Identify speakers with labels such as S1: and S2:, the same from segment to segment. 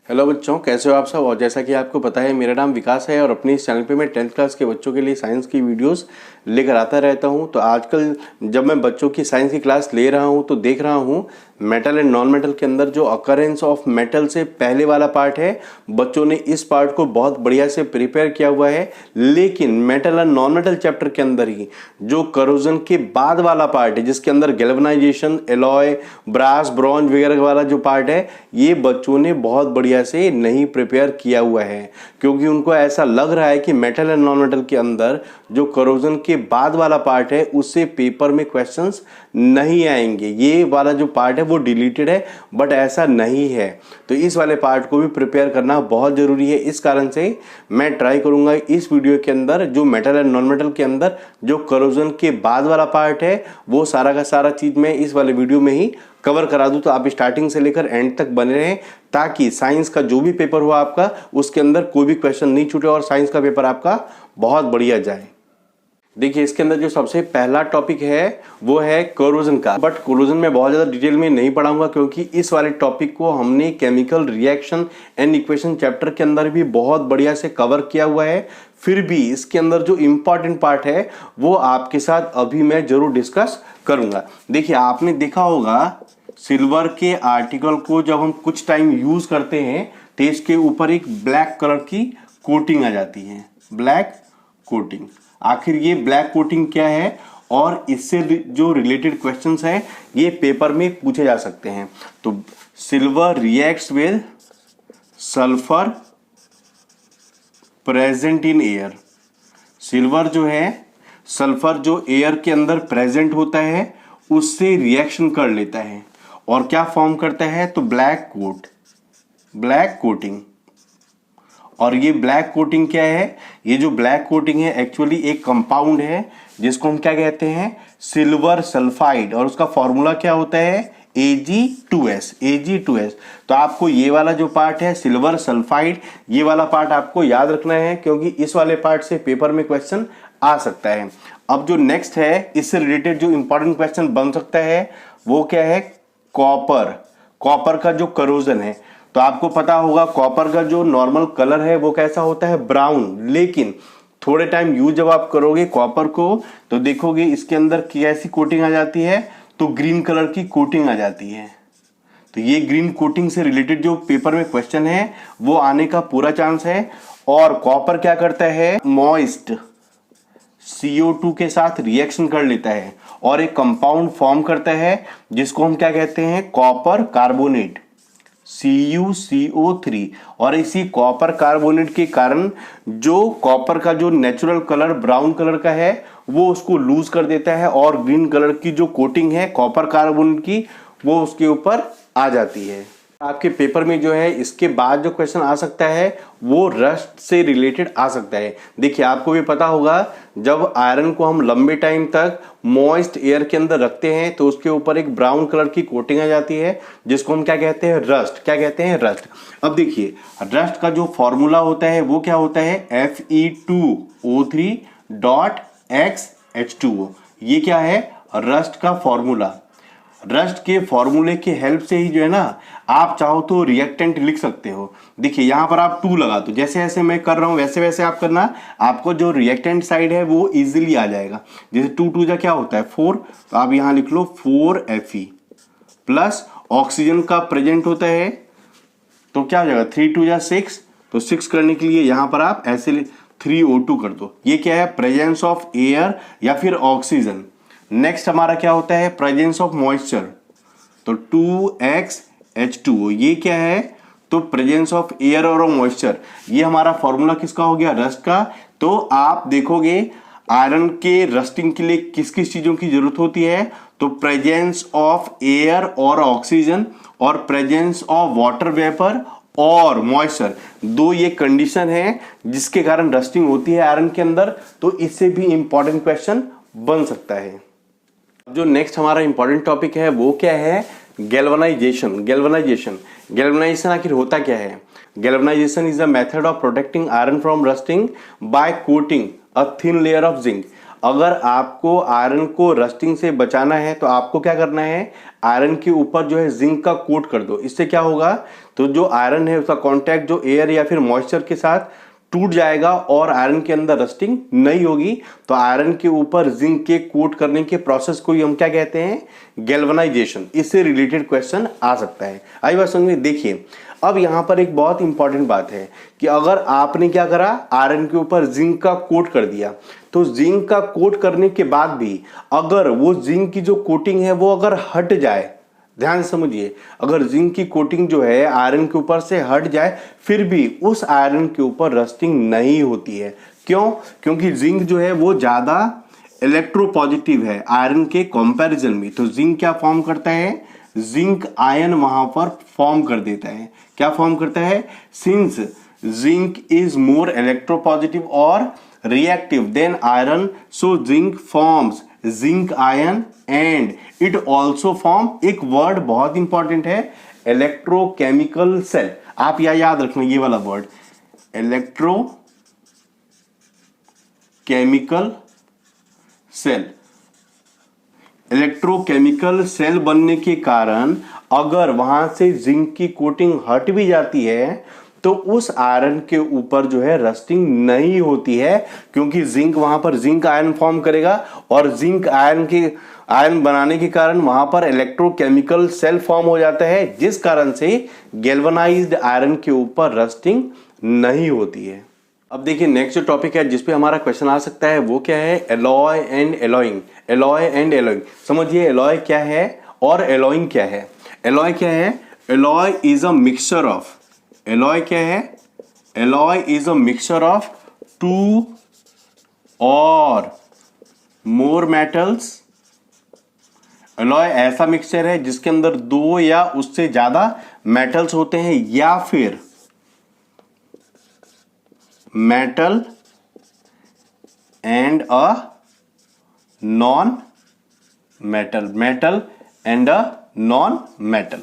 S1: Hello बच्चों, कैसे हो आप सब। और जैसा कि आपको पता है, मेरा नाम विकास है और अपने इस चैनल पे मैं 10th क्लास के बच्चों के लिए साइंस की वीडियोस लेकर आता रहता हूं। तो आजकल जब मैं बच्चों की साइंस की क्लास ले रहा हूं तो देख रहा हूं मेटल एंड नॉन मेटल के अंदर जो अकरेंस ऑफ मेटल से पहले वाला पार्ट है, बच्चों ने इस पार्ट को बहुत बढ़िया से प्रिपेयर किया हुआ है। लेकिन metal and non metal chapter के अंदर ही जो करोजन के बाद वाला पार्ट है, जिसके अंदर गैल्वेनाइजेशन, एलॉय, ब्रास, ब्रॉन्ज वगैरह वाला जो पार्ट है, ये बच्चों ने बहुत बढ़िया से नहीं प्रिपेयर किया हुआ है। क्योंकि उनको ऐसा लग रहा है कि मेटल एंड नॉन मेटल के अंदर जो करोजन के बाद वाला पार्ट है उससे पेपर में क्वेश्चंस नहीं आएंगे, ये वाला जो पार्ट है वो डिलीटेड है। बट ऐसा नहीं है, तो इस वाले पार्ट को भी प्रिपेयर करना बहुत जरूरी है। इस कारण से मैं ट्राई करूंगा इस वीडियो के अंदर जो मेटल एंड नॉन मेटल के अंदर जो करोजन के बाद वाला पार्ट है वो सारा का सारा चीज मैं इस वाले वीडियो में ही कवर करा दूं। तो आप स्टार्टिंग से लेकर एंड तक बने रहें ताकि साइंस का जो भी पेपर हुआ आपका उसके अंदर कोई भी क्वेश्चन नहीं छूटे और साइंस का पेपर आपका बहुत बढ़िया जाए। देखिए, इसके अंदर जो सबसे पहला टॉपिक है वो है कोरोजन का। बट कोरोजन में बहुत ज्यादा डिटेल में नहीं पढ़ाऊंगा क्योंकि इस वाले टॉपिक को हमने chemical reaction and equation chapter के अंदर भी बहुत बढ़िया से कवर किया हुआ है। फिर भी इसके अंदर जो इंपॉर्टेंट पार्ट है वो आपके साथ अभी मैं जरूर डिस्कस करूंगा। देखिए, आपने देखा होगा सिल्वर के आर्टिकल को जब हम कुछ टाइम यूज करते हैं तो इसके ऊपर एक ब्लैक कलर की कोटिंग आ जाती है, ब्लैक कोटिंग। आखिर ये ब्लैक कोटिंग क्या है और इससे जो रिलेटेड क्वेश्चंस हैं ये पेपर में पूछे जा सकते हैं। तो silver reacts with sulphur present in air. Silver जो है, सल्फर जो एयर के अंदर प्रेजेंट होता है उससे रिएक्शन कर लेता है और क्या फॉर्म करता है, तो ब्लैक कोट, ब्लैक कोटिंग। और ये ब्लैक कोटिंग क्या है, ये जो ब्लैक कोटिंग है एक्चुअली एक कंपाउंड है जिसको हम क्या कहते हैं, सिल्वर सल्फाइड। और उसका फॉर्मूला क्या होता है, Ag2S, Ag2S। तो आपको ये वाला जो पार्ट है सिल्वर सल्फाइड, ये वाला पार्ट आपको याद रखना है क्योंकि इस वाले पार्ट से पेपर में क्वेश्चन आ सकता है। अब जो नेक्स्ट है, इससे रिलेटेड जो इंपॉर्टेंट क्वेश्चन बन सकता है वो क्या है, कॉपर। कॉपर का जो करोजन है, तो आपको पता होगा कॉपर का जो नॉर्मल कलर है वो कैसा होता है, ब्राउन। लेकिन थोड़े टाइम यूज जब आप करोगे कॉपर को तो देखोगे इसके अंदर कैसी कोटिंग आ जाती है, तो ग्रीन कलर की कोटिंग आ जाती है। तो ये ग्रीन कोटिंग से रिलेटेड जो पेपर में क्वेश्चन है वो आने का पूरा चांस है। और कॉपर क्या करता है, मॉइस्ट CO2 के साथ रिएक्शन कर लेता है और एक कंपाउंड फॉर्म करता है जिसको हम क्या कहते हैं, कॉपर कार्बोनेट, CuCO3। और इसी कॉपर कार्बोनेट के कारण जो कॉपर का जो नेचुरल कलर ब्राउन कलर का है वो उसको लूज कर देता है और ग्रीन कलर की जो कोटिंग है कॉपर कार्बोनेट की वो उसके ऊपर आ जाती है। आपके पेपर में जो है इसके बाद जो क्वेश्चन आ सकता है वो रस्ट से रिलेटेड आ सकता है। देखिए, आपको भी पता होगा जब आयरन को हम लंबे टाइम तक मॉइस्ट एयर के अंदर रखते हैं तो उसके ऊपर एक ब्राउन कलर की कोटिंग आ जाती है जिसको हम क्या कहते हैं, रस्ट। क्या कहते हैं, रस्ट। अब देखिए, रस्ट का जो फॉर्मूला होता है वो क्या होता है, Fe2O3.XH2O। ये क्या है, रस्ट का फॉर्मूला। रस्ट के फॉर्मूले के हेल्प से ही जो है ना आप चाहो तो रिएक्टेंट लिख सकते हो। देखिए, यहां पर आप 2 लगा दो, जैसे जैसे मैं कर रहा हूं वैसे वैसे आप करना, आपको जो रिएक्टेंट साइड है वो इजीली आ जाएगा। जैसे 2 2 जा क्या होता है, 4, तो आप यहां लिख लो 4Fe प्लस ऑक्सीजन का प्रेजेंट होता है तो क्या हो जाएगा, 3 2 जा 6, तो 6 करने के लिए यहां पर आप ऐसे 3O2 कर दो। ये क्या है, प्रेजेंस ऑफ एयर या फिर ऑक्सीजन। नेक्स्ट हमारा क्या होता है, प्रेजेंस ऑफ मॉइस्चर, तो 2XH2O। ये क्या है, तो प्रेजेंस ऑफ एयर और मॉइस्चर। ये हमारा फॉर्मूला किसका हो गया, रस्ट का। तो आप देखोगे आयरन के रस्टिंग के लिए किस किस चीजों की जरूरत होती है, तो प्रेजेंस ऑफ एयर और ऑक्सीजन और प्रेजेंस ऑफ वाटर वेपर और मॉइस्चर। 2 ये कंडीशन है जिसके कारण रस्टिंग होती है आयरन के अंदर। तो इससे भी इंपॉर्टेंट क्वेश्चन बन सकता है। जो नेक्स्ट हमारा इंपॉर्टेंट टॉपिक है वो क्या है, गैल्वेनाइजेशन। गैल्वेनाइजेशन आखिर होता क्या है, galvanisation is a method of protecting iron from rusting by coating a thin layer of zinc. अगर आपको आयरन को रस्टिंग से बचाना है तो आपको क्या करना है, आयरन के ऊपर जो है जिंक का कोट कर दो। इससे क्या होगा, तो जो आयरन है उसका कांटेक्ट जो एयर या फिर मॉइस्चर के साथ टूट जाएगा और आयरन के अंदर रस्टिंग नहीं होगी। तो आयरन के ऊपर जिंक के कोट करने के प्रोसेस को ही हम क्या कहते हैं, गैल्वेनाइजेशन। इससे रिलेटेड क्वेश्चन आ सकता है। आई बात समझ में। देखिए अब यहां पर एक बहुत इंपॉर्टेंट बात है कि अगर आपने क्या करा, आयरन के ऊपर जिंक का कोट कर दिया, तो जिंक का कोट करने के बाद भी अगर वो जिंक की जो कोटिंग है वो अगर हट जाए, ध्यान से समझिए, अगर जिंक की कोटिंग जो है आयरन के ऊपर से हट जाए, फिर भी उस आयरन के ऊपर रस्टिंग नहीं होती है। क्यों? क्योंकि जिंक जो है वो ज्यादा इलेक्ट्रोपॉजिटिव है आयरन के कंपैरिजन में। तो जिंक क्या फॉर्म करता है, जिंक आयन वहां पर फॉर्म कर देता है। क्या फॉर्म करता है, since zinc is more electropositive और reactive than iron, so zinc forms zinc ion and it also form, एक वर्ड बहुत इंपॉर्टेंट है, इलेक्ट्रोकेमिकल सेल। आप याद रखना ये वाला word, electrochemical cell. Electrochemical cell बनने के कारण अगर वहां से जिंक की कोटिंग हट भी जाती है तो उस आयरन के ऊपर जो है रस्टिंग नहीं होती है, क्योंकि जिंक वहां पर जिंक आयन फॉर्म करेगा और जिंक आयन बनाने के कारण वहां पर इलेक्ट्रोकेमिकल सेल फॉर्म हो जाता है, जिस कारण से गैल्वेनाइज्ड आयरन के ऊपर रस्टिंग नहीं होती है। अब देखिए नेक्स्ट जो टॉपिक है जिसपे हमारा क्वेश्चन आ सकता है वो क्या है, alloy and alloying. Alloy and alloying, समझिए एलॉय क्या है और एलॉइंग क्या है। एलॉय क्या है, alloy is a mixture of, alloy क्या है, alloy is a mixture of two or more metals. Alloy ऐसा मिक्सचर है जिसके अंदर दो या उससे ज्यादा मेटल्स होते हैं, या फिर metal and a non metal, metal and a non metal.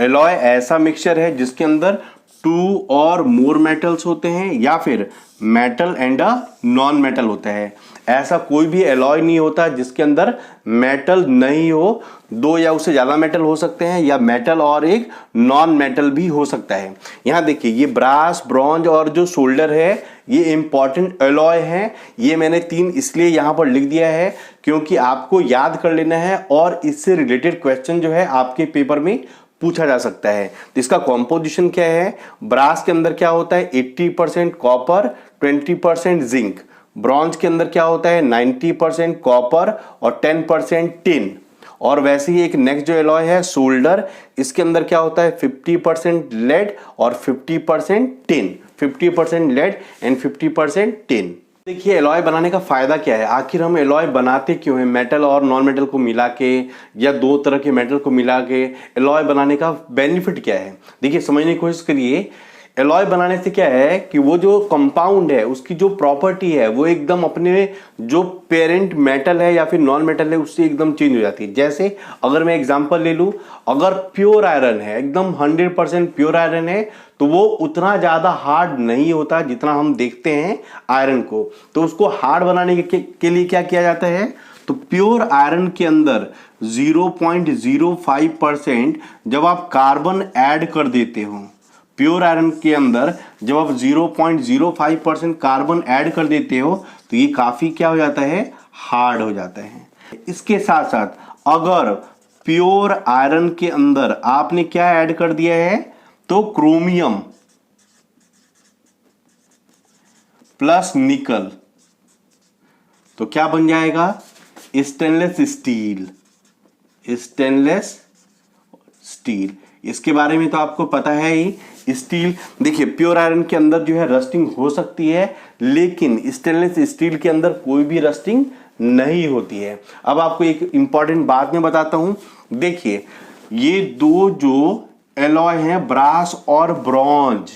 S1: Alloy ऐसा मिक्सचर है जिसके अंदर टू और मोर मेटल्स होते हैं या फिर metal and a non metal होता है। ऐसा कोई भी एलॉय नहीं होता जिसके अंदर मेटल नहीं हो, दो या उससे ज्यादा मेटल हो सकते हैं या मेटल और एक नॉन मेटल भी हो सकता है। यहां देखिए ये ब्रास, ब्रॉन्ज और जो सोल्डर है ये इंपॉर्टेंट एलॉय हैं। ये मैंने 3 इसलिए यहां पर लिख दिया है क्योंकि आपको याद कर लेना है और इससे रिलेटेड क्वेश्चन जो है आपके पेपर में पूछा जा सकता है। तो इसका कॉम्पोजिशन क्या है, ब्रास के अंदर क्या होता है 80% कॉपर 20% जिंक, ब्रॉन्ज के अंदर क्या होता है 90% कॉपर और 10% टिन, और वैसे ही एक नेक्स्ट जो एलॉय है सोल्डर, इसके अंदर क्या होता है 50% लेड और 50% टिन, 50% लेड एंड 50% टिन। देखिए एलॉय बनाने का फायदा क्या है, आखिर हम एलॉय बनाते क्यों हैं, मेटल और नॉन मेटल को मिला के या दो तरह के मेटल को मिला के एलॉय बनाने का बेनिफिट क्या है। देखिए समझने की कोशिश करिए, एलॉय बनाने से क्या है कि वो जो कंपाउंड है उसकी जो प्रॉपर्टी है वो एकदम अपने जो पेरेंट मेटल है या फिर नॉन मेटल है उससे एकदम चेंज हो जाती है। जैसे अगर मैं एग्जांपल ले लूं, अगर प्योर आयरन है, एकदम 100% प्योर आयरन है, तो वो उतना ज्यादा हार्ड नहीं होता जितना हम देखते हैं आयरन को। तो उसको हार्ड बनाने के लिए क्या किया जाता है, तो प्योर आयरन के अंदर 0.05% जब आप कार्बन ऐड कर देते हो, प्योर आयरन के अंदर जब आप 0.05% कार्बन ऐड कर देते हो तो ये काफी क्या हो जाता है, हार्ड हो जाता है। इसके साथ साथ अगर प्योर आयरन के अंदर आपने क्या ऐड कर दिया है, तो क्रोमियम प्लस निकल, तो क्या बन जाएगा, स्टेनलेस स्टील। स्टेनलेस स्टील, इसके बारे में तो आपको पता है ही। स्टील, देखिए प्योर आयरन के अंदर जो है रस्टिंग हो सकती है, लेकिन स्टेनलेस स्टील के अंदर कोई भी रस्टिंग नहीं होती है। अब आपको एक इंपॉर्टेंट बात मैं बताता हूं, देखिए ये दो जो एलॉय हैं ब्रास और ब्रॉन्ज,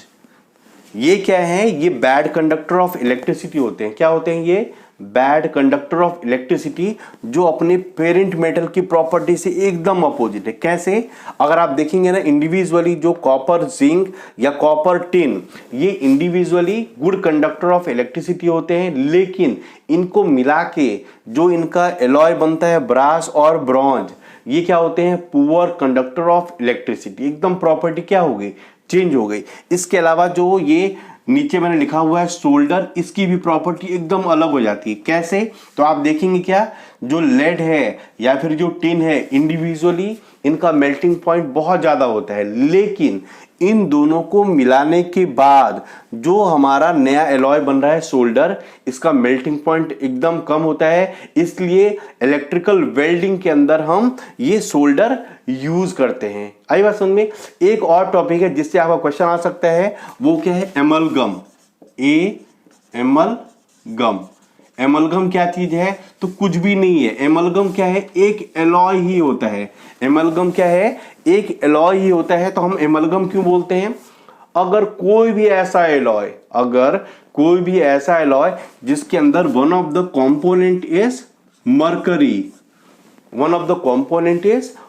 S1: ये क्या है, ये बैड कंडक्टर ऑफ इलेक्ट्रिसिटी होते हैं। क्या होते हैं ये, बैड कंडक्टर ऑफ इलेक्ट्रिसिटी, जो अपने पेरेंट मेटल की प्रॉपर्टी से एकदम अपोजिट है। कैसे? अगर आप देखेंगे ना इंडिविजुअली, जो कॉपर जिंक या कॉपर टिन, ये individually good conductor of electricity होते हैं, लेकिन इनको मिला के जो इनका एलॉय बनता है ब्रास और ब्रॉन्ज, ये क्या होते हैं? Poor conductor of electricity. एकदम प्रॉपर्टी क्या हो गई? चेंज हो गई। इसके अलावा जो ये नीचे मैंने लिखा हुआ है सोल्डर, इसकी भी प्रॉपर्टी एकदम अलग हो जाती है। कैसे? तो आप देखेंगे क्या, जो लेड है या फिर जो टिन है, इंडिविजुअली इनका मेल्टिंग पॉइंट बहुत ज्यादा होता है, लेकिन इन दोनों को मिलाने के बाद जो हमारा नया एलॉय बन रहा है सोल्डर, इसका मेल्टिंग पॉइंट एकदम कम होता है। इसलिए इलेक्ट्रिकल वेल्डिंग के अंदर हम ये सोल्डर यूज करते हैं। आई बात समझ में? एक और टॉपिक है जिससे आपका क्वेश्चन आ सकता है, वो क्या है? एमलगम। एमलगम। एमलगम क्या चीज है? तो कुछ भी नहीं है। एमलगम क्या है? एक एलॉय ही होता है। एमलगम क्या है? एक एलॉय ही होता है। तो हम एमलगम क्यों बोलते हैं? अगर कोई भी ऐसा एलॉय जिसके अंदर one of the component is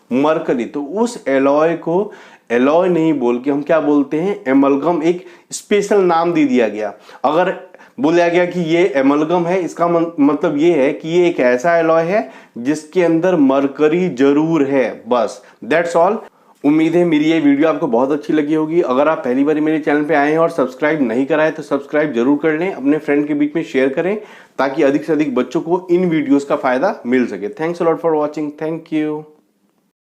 S1: mercury, तो उस एलॉय को एलॉय नहीं बोल के हम क्या बोलते हैं? एमलगम। एक स्पेशल नाम दे दिया गया। अगर बोला गया कि ये एमलगम है, इसका मतलब ये है कि ये एक ऐसा एलॉय है जिसके अंदर मरकरी जरूर है। बस, दैट्स ऑल। उम्मीद है मेरी ये वीडियो आपको बहुत अच्छी लगी होगी। अगर आप पहली बार मेरे चैनल पे आए हैं और सब्सक्राइब नहीं कराए तो सब्सक्राइब जरूर कर लें, अपने फ्रेंड के बीच में शेयर करें, ताकि अधिक से अधिक बच्चों को इन वीडियोस का फायदा मिल सके। Thanks a lot for watching. Thank you.